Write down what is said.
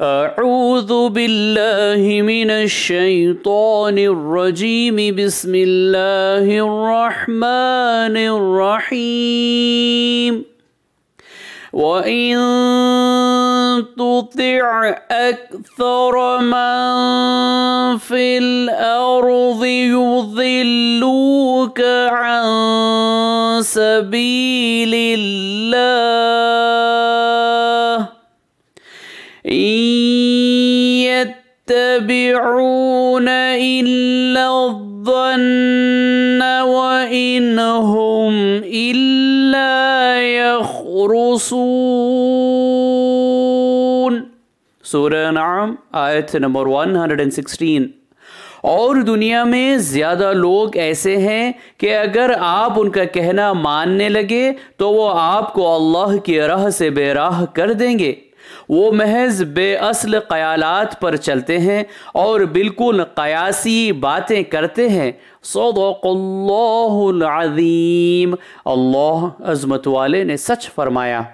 अऊज़ु बिल्लाहि मिनश शैतानिर रजीम बिस्मिल्लाहिर रहमानिर रहीम व इन तुति' अक्सर मन फिल अर्ज़ि युज़िल्लूका अन सबीलिल्लाह यत्तबिऊन इल्ला ज़न्न व इन हुम इल्ला यख़रुसून। सूरह नाम आयत नंबर 116। और दुनिया में ज़्यादा लोग ऐसे हैं कि अगर आप उनका कहना मानने लगे तो वो आपको अल्लाह की राह से बेराह कर देंगे। वो महज बेअसल क़यालात पर चलते हैं और बिल्कुल क़यासी बातें करते हैं। सदक़ल्लाहुल अज़ीम। अल्लाह अज़मत वाले ने सच फरमाया।